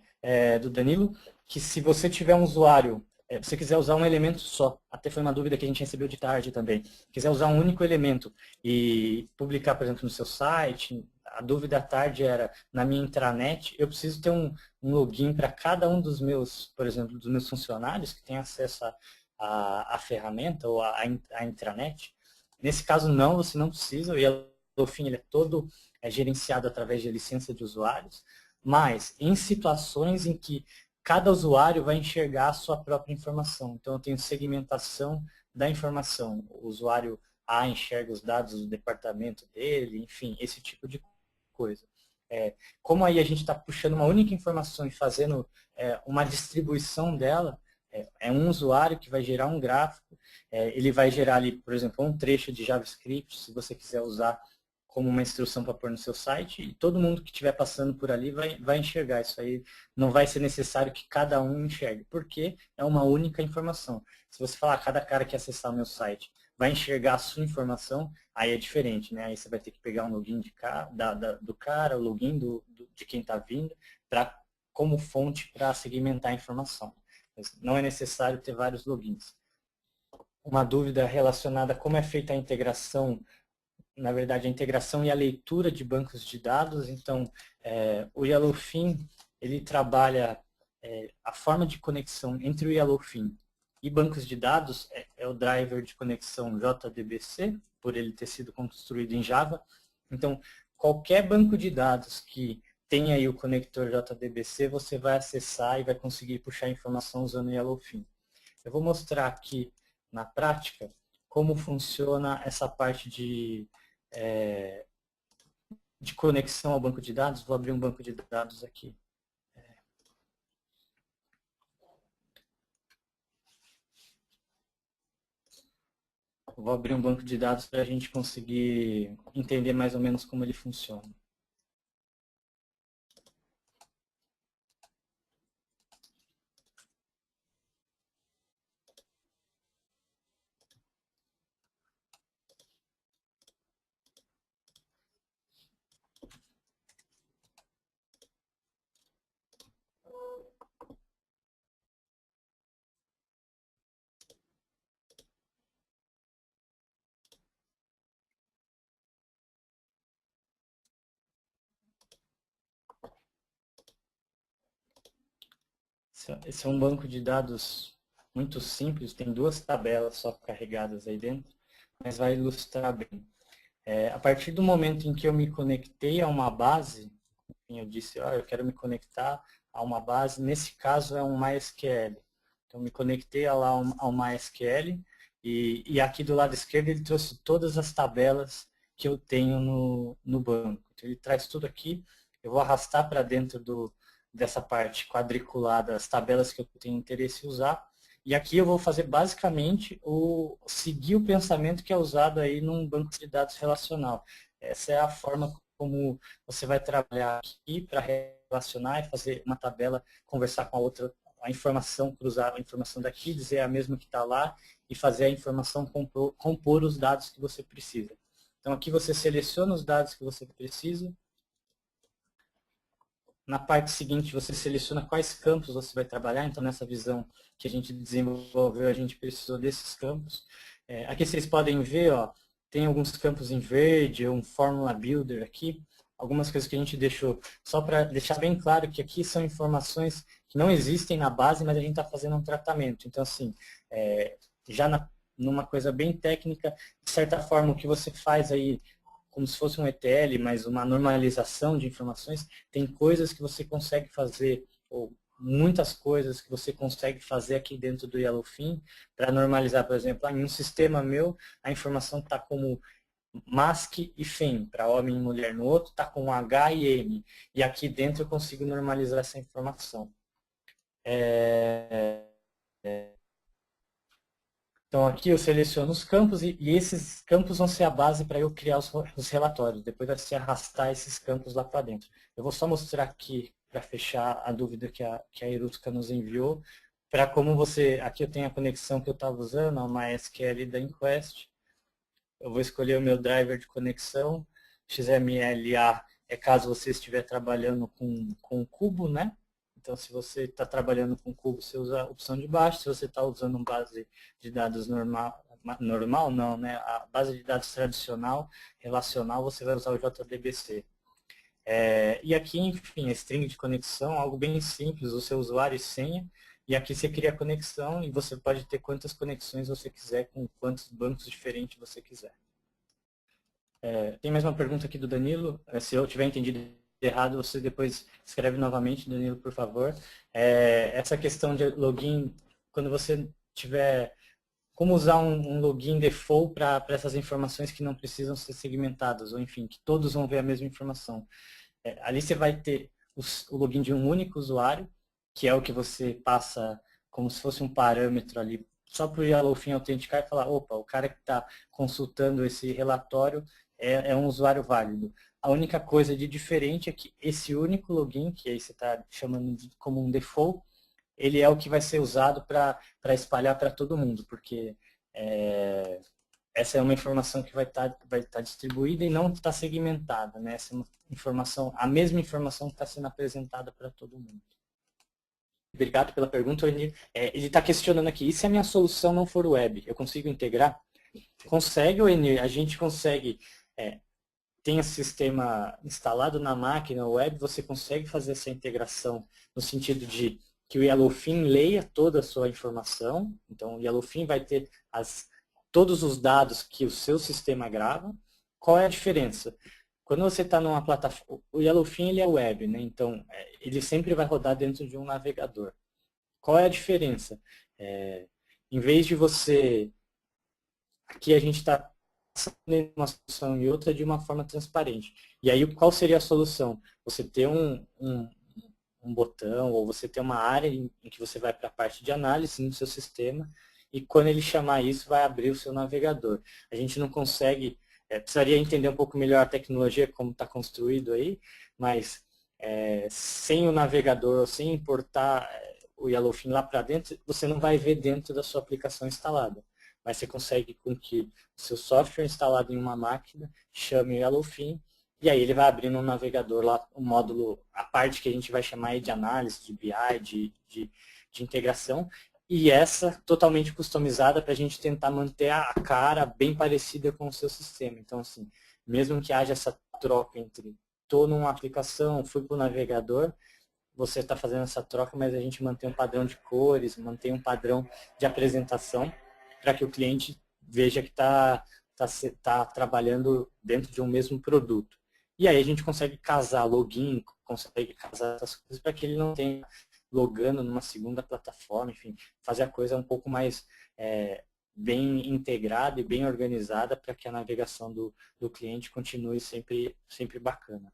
do Danilo, que se você tiver um usuário, você quiser usar um elemento só, até foi uma dúvida que a gente recebeu de tarde também, quiser usar um único elemento e publicar, por exemplo, no seu site, a dúvida à tarde era, na minha intranet, eu preciso ter um login para cada um dos meus, por exemplo, dos meus funcionários que têm acesso à ferramenta ou à intranet. Nesse caso, não, você não precisa, o Yellowfin ele é todo gerenciado através de licença de usuários, mas em situações em que cada usuário vai enxergar a sua própria informação. Então, eu tenho segmentação da informação. O usuário A enxerga os dados do departamento dele, enfim, esse tipo de coisa. Como aí a gente está puxando uma única informação e fazendo uma distribuição dela, é um usuário que vai gerar um gráfico, ele vai gerar ali, por exemplo, um trecho de JavaScript, se você quiser usar como uma instrução para pôr no seu site, e todo mundo que estiver passando por ali vai enxergar isso aí. Não vai ser necessário que cada um enxergue, porque é uma única informação. Se você falar, cada cara que acessar o meu site vai enxergar a sua informação, aí é diferente, né? Aí você vai ter que pegar um login do cara, o login de quem está vindo, como fonte para segmentar a informação. Mas não é necessário ter vários logins. Uma dúvida relacionada a como é feita a integração, na verdade, a integração e a leitura de bancos de dados. Então, o Yellowfin, ele trabalha a forma de conexão entre o Yellowfin e bancos de dados, é o driver de conexão JDBC, por ele ter sido construído em Java. Então, qualquer banco de dados que tenha aí o conector JDBC, você vai acessar e vai conseguir puxar informação usando o Yellowfin. Eu vou mostrar aqui, na prática, como funciona essa parte de conexão ao banco de dados. Vou abrir um banco de dados aqui. Vou abrir um banco de dados para a gente conseguir entender mais ou menos como ele funciona. Esse é um banco de dados muito simples, tem duas tabelas só carregadas aí dentro, mas vai ilustrar bem. A partir do momento em que eu me conectei a uma base, eu disse, eu quero me conectar a uma base, nesse caso é um MySQL. Então, me conectei lá ao MySQL e aqui do lado esquerdo ele trouxe todas as tabelas que eu tenho no banco. Então, ele traz tudo aqui, eu vou arrastar para dentro dessa parte quadriculada as tabelas que eu tenho interesse em usar E aqui eu vou fazer basicamente seguir o pensamento que é usado aí num banco de dados relacional. Essa é a forma como você vai trabalhar aqui para relacionar e fazer uma tabela, conversar com a outra, a informação, cruzar a informação daqui, dizer a mesma que está lá e fazer a informação compor os dados que você precisa. Então aqui você seleciona os dados que você precisa. Na parte seguinte, você seleciona quais campos você vai trabalhar. Então, nessa visão que a gente desenvolveu, a gente precisou desses campos. Aqui vocês podem ver, ó, tem alguns campos em verde, um Formula Builder aqui. Algumas coisas que a gente deixou, só para deixar bem claro que aqui são informações que não existem na base, mas a gente está fazendo um tratamento. Então, assim, já numa coisa bem técnica, de certa forma, o que você faz aí como se fosse um ETL, mas uma normalização de informações, tem coisas que você consegue fazer, ou muitas coisas que você consegue fazer aqui dentro do Yellowfin, para normalizar, por exemplo, em um sistema meu, a informação está como mask e fem, para homem e mulher. No outro está com H e M. E aqui dentro eu consigo normalizar essa informação. Então aqui eu seleciono os campos e esses campos vão ser a base para eu criar os relatórios. Depois vai se arrastar esses campos lá para dentro. Eu vou só mostrar aqui para fechar a dúvida que a Erutka nos enviou. Para como você, aqui eu tenho a conexão que eu estava usando, a MySQL da Inquest. Eu vou escolher o meu driver de conexão. XMLA é caso você estiver trabalhando com cubo, né? Então, se você está trabalhando com cubo, você usa a opção de baixo. Se você está usando base de dados normal não, né? A base de dados tradicional, relacional, você vai usar o JDBC. E aqui, enfim, a string de conexão, algo bem simples, o seu usuário e senha. E aqui você cria a conexão e você pode ter quantas conexões você quiser, com quantos bancos diferentes você quiser. Tem mais uma pergunta aqui do Danilo. Se eu tiver entendido errado, você depois escreve novamente, Danilo, por favor. Essa questão de login, quando você tiver... Como usar um login default para essas informações que não precisam ser segmentadas, ou enfim, que todos vão ver a mesma informação. Ali você vai ter o login de um único usuário, que é o que você passa como se fosse um parâmetro ali, só para o Yellowfin autenticar e falar, opa, o cara que está consultando esse relatório é um usuário válido. A única coisa de diferente é que esse único login, que aí você está chamando como um default, ele é o que vai ser usado para espalhar para todo mundo, porque essa é uma informação que vai tá distribuída e não está segmentada, né? Essa é uma informação, a mesma informação que está sendo apresentada para todo mundo. Obrigado pela pergunta, Ele está questionando aqui, e se a minha solução não for web, eu consigo integrar? Consegue, Enir, a gente consegue, tem esse sistema instalado na máquina web, você consegue fazer essa integração no sentido de que o Yellowfin leia toda a sua informação, então o Yellowfin vai ter todos os dados que o seu sistema grava. Qual é a diferença? Quando você está numa plataforma, o Yellowfin ele é web, né? Então ele sempre vai rodar dentro de um navegador. Qual é a diferença? Em vez de você, aqui a gente está uma solução e outra de uma forma transparente. E aí qual seria a solução? Você ter um botão, ou você ter uma área em que você vai para a parte de análise no seu sistema, e quando ele chamar isso, vai abrir o seu navegador. A gente não consegue, precisaria entender um pouco melhor a tecnologia, como está construído aí, mas sem o navegador, sem importar o Yellowfin lá para dentro, você não vai ver dentro da sua aplicação instalada. Mas você consegue com que o seu software instalado em uma máquina chame o Yellowfin, e aí ele vai abrir no navegador lá o módulo, a parte que a gente vai chamar de análise, de BI, de integração, e essa totalmente customizada para a gente tentar manter a cara bem parecida com o seu sistema. Então, assim, mesmo que haja essa troca entre estou numa aplicação, fui para o navegador, você está fazendo essa troca, mas a gente mantém um padrão de cores, mantém um padrão de apresentação para que o cliente veja que está trabalhando dentro de um mesmo produto. E aí a gente consegue casar login, consegue casar essas coisas para que ele não tenha logando numa segunda plataforma, enfim, fazer a coisa um pouco mais bem integrada e bem organizada para que a navegação do cliente continue sempre bacana.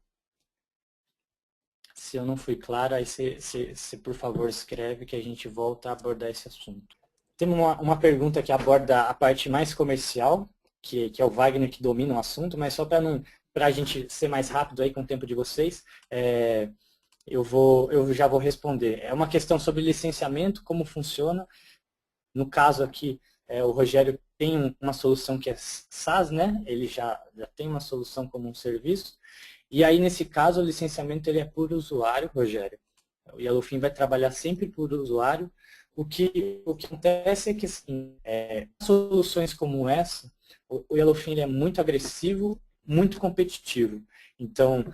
Se eu não fui claro, aí você, por favor, escreve que a gente volta a abordar esse assunto. Temos uma pergunta que aborda a parte mais comercial, que é o Wagner que domina o assunto, mas só para a gente ser mais rápido aí com o tempo de vocês, eu já vou responder. É uma questão sobre licenciamento, como funciona. No caso aqui, o Rogério tem uma solução que é SaaS, né? Ele já tem uma solução como um serviço. E aí, nesse caso, o licenciamento ele é por usuário, Rogério. O Yellowfin vai trabalhar sempre por usuário. O que acontece é que, assim, soluções como essa, o Yellowfin é muito agressivo, muito competitivo. Então,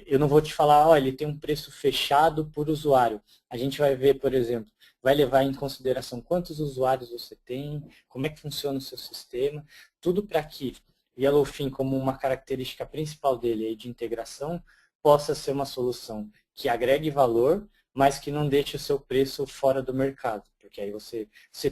eu não vou te falar, ó, ele tem um preço fechado por usuário. A gente vai ver, por exemplo, vai levar em consideração quantos usuários você tem, como é que funciona o seu sistema, tudo para que Yellowfin, como uma característica principal dele aí de integração, possa ser uma solução que agregue valor, mas que não deixe o seu preço fora do mercado. Porque aí você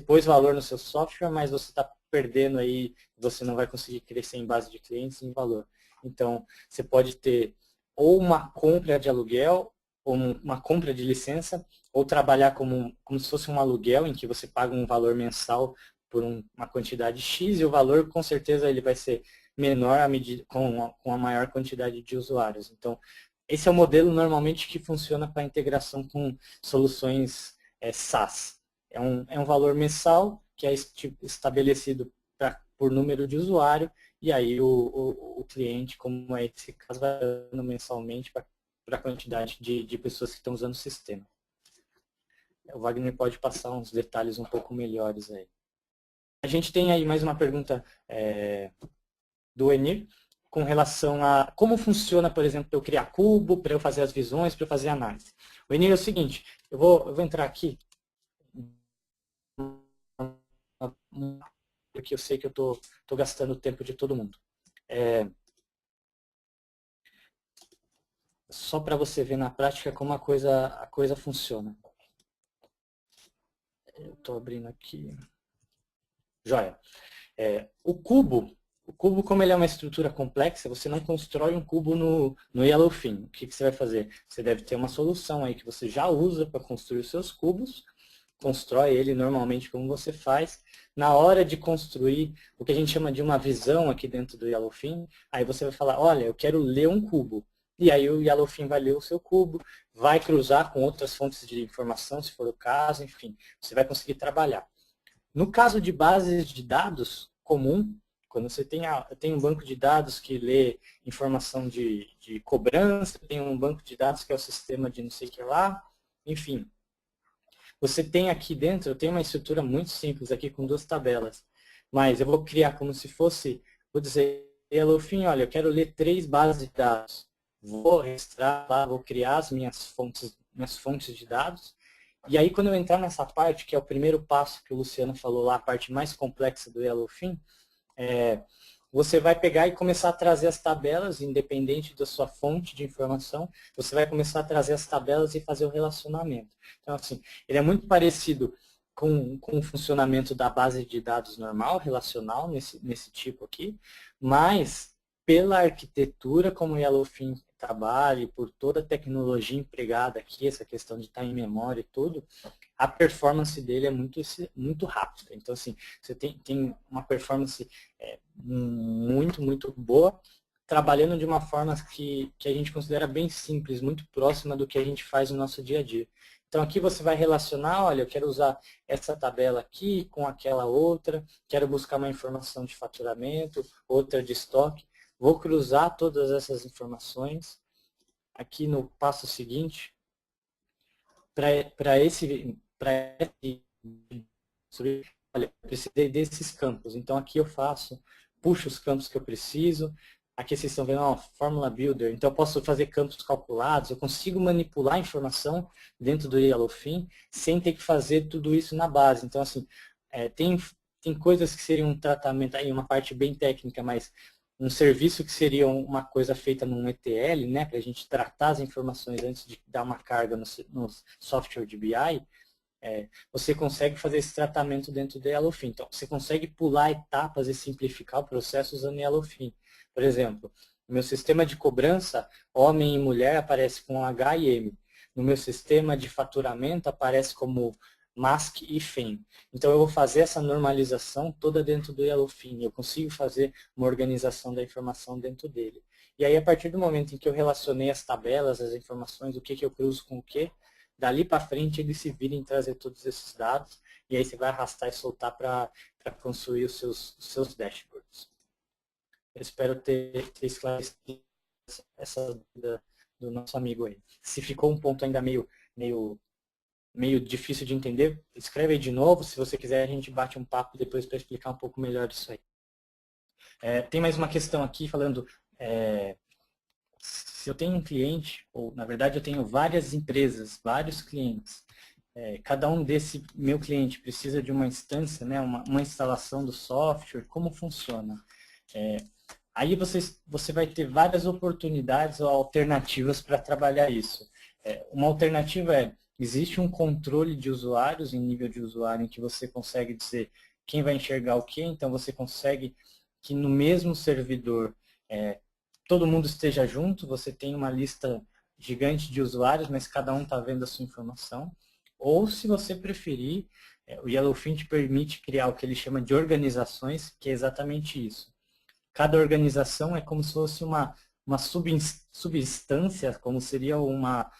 pôs valor no seu software, mas você está perdendo aí, você não vai conseguir crescer em base de clientes em valor. Então, você pode ter ou uma compra de aluguel, ou uma compra de licença, ou trabalhar como se fosse um aluguel, em que você paga um valor mensal por uma quantidade X, e o valor, com certeza, ele vai ser menor à medida, com a maior quantidade de usuários. Então, esse é o modelo normalmente que funciona para integração com soluções SaaS. É um valor mensal que é estabelecido por número de usuário, e aí o cliente, como é esse caso, vai dando mensalmente para a quantidade de pessoas que estão usando o sistema. O Wagner pode passar uns detalhes um pouco melhores aí. A gente tem aí mais uma pergunta do Enir, com relação a como funciona, por exemplo, para eu criar cubo, para eu fazer as visões, para eu fazer análise. O Enir é o seguinte, eu vou entrar aqui, porque eu sei que eu estou gastando o tempo de todo mundo. Só para você ver na prática como a coisa funciona. Eu estou abrindo aqui. Joia. O cubo, como ele é uma estrutura complexa, você não constrói um cubo no Yellowfin. O que você vai fazer? Você deve ter uma solução aí que você já usa para construir os seus cubos, constrói ele normalmente como você faz. Na hora de construir o que a gente chama de uma visão aqui dentro do Yellowfin, aí você vai falar, olha, eu quero ler um cubo. E aí o Yellowfin vai ler o seu cubo, vai cruzar com outras fontes de informação, se for o caso, enfim, você vai conseguir trabalhar. No caso de bases de dados comum, quando você tem um banco de dados que lê informação de cobrança, tem um banco de dados que é o sistema de não sei o que lá, enfim. Você tem aqui dentro, eu tenho uma estrutura muito simples aqui com 2 tabelas, mas eu vou criar como se fosse, vou dizer, Yellowfin, olha, eu quero ler 3 bases de dados. Vou registrar lá, vou criar as minhas fontes de dados. E aí, quando eu entrar nessa parte, que é o primeiro passo que o Luciano falou lá, a parte mais complexa do Yellowfin, você vai pegar e começar a trazer as tabelas, independente da sua fonte de informação, você vai começar a trazer as tabelas e fazer o relacionamento. Então, assim, ele é muito parecido com o funcionamento da base de dados normal, relacional, nesse tipo aqui, mas pela arquitetura como o Yellowfin trabalha e por toda a tecnologia empregada aqui, essa questão de estar em memória e tudo, a performance dele é muito rápida. Então, assim, você tem uma performance muito boa, trabalhando de uma forma que a gente considera bem simples, muito próxima do que a gente faz no nosso dia a dia. Então, aqui você vai relacionar, olha, eu quero usar essa tabela aqui com aquela outra, quero buscar uma informação de faturamento, outra de estoque. Vou cruzar todas essas informações aqui no passo seguinte. Olha, eu precisei desses campos. Então, aqui eu puxo os campos que eu preciso. Aqui vocês estão vendo, ó, Formula Builder. Então, eu posso fazer campos calculados. Eu consigo manipular a informação dentro do Yellowfin sem ter que fazer tudo isso na base. Então, assim, tem coisas que seriam um tratamento, aí uma parte bem técnica, mas um serviço que seria uma coisa feita num ETL, né, para a gente tratar as informações antes de dar uma carga no software de BI, você consegue fazer esse tratamento dentro do Yellowfin. Então, você consegue pular etapas e simplificar o processo usando Yellowfin. Por exemplo, no meu sistema de cobrança, homem e mulher aparece com H e M. No meu sistema de faturamento aparece como mask e FEM. Então eu vou fazer essa normalização toda dentro do Yellowfin. Eu consigo fazer uma organização da informação dentro dele. E aí a partir do momento em que eu relacionei as tabelas, as informações, o que eu cruzo com o que, dali para frente ele se vira em trazer todos esses dados e aí você vai arrastar e soltar para construir os seus dashboards. Eu espero ter esclarecido essa dúvida do nosso amigo aí. Se ficou um ponto ainda meio difícil de entender, escreve aí de novo. Se você quiser, a gente bate um papo depois para explicar um pouco melhor isso aí. Tem mais uma questão aqui falando, se eu tenho um cliente, ou na verdade eu tenho várias empresas, vários clientes, cada um desse meu cliente precisa de uma instância, né, uma instalação do software, como funciona? Aí você vai ter várias oportunidades ou alternativas para trabalhar isso. Uma alternativa existe um controle de usuários em nível de usuário em que você consegue dizer quem vai enxergar o quê, então você consegue que no mesmo servidor todo mundo esteja junto, você tem uma lista gigante de usuários, mas cada um está vendo a sua informação. Ou, se você preferir, o Yellowfin te permite criar o que ele chama de organizações, que é exatamente isso. Cada organização é como se fosse uma subinstância, como seria uma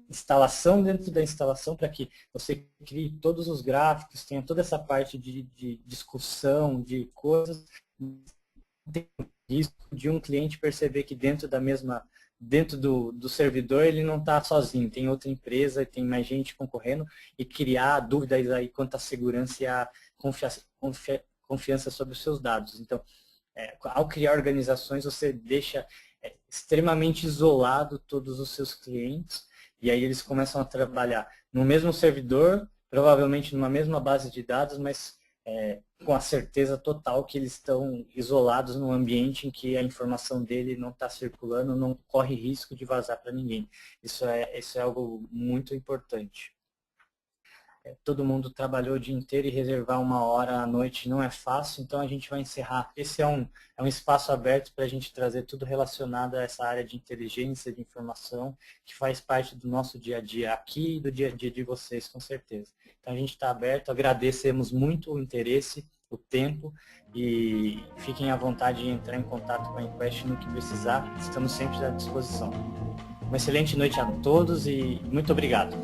instalação dentro da instalação, para que você crie todos os gráficos, tenha toda essa parte de discussão, de coisas. Tem risco de um cliente perceber que dentro do servidor ele não está sozinho, tem outra empresa, tem mais gente concorrendo e criar dúvidas aí quanto à segurança e à confiança sobre os seus dados. Então, ao criar organizações, você deixa extremamente isolado todos os seus clientes e aí eles começam a trabalhar no mesmo servidor, provavelmente numa mesma base de dados, mas com a certeza total que eles estão isolados num ambiente em que a informação dele não está circulando, não corre risco de vazar para ninguém. Isso é algo muito importante. Todo mundo trabalhou o dia inteiro e reservar uma hora à noite não é fácil, então a gente vai encerrar. Esse é um espaço aberto para a gente trazer tudo relacionado a essa área de inteligência, de informação, que faz parte do nosso dia a dia aqui e do dia a dia de vocês, com certeza. Então a gente está aberto, agradecemos muito o interesse, o tempo, e fiquem à vontade de entrar em contato com a Enquest no que precisar, estamos sempre à disposição. Uma excelente noite a todos e muito obrigado.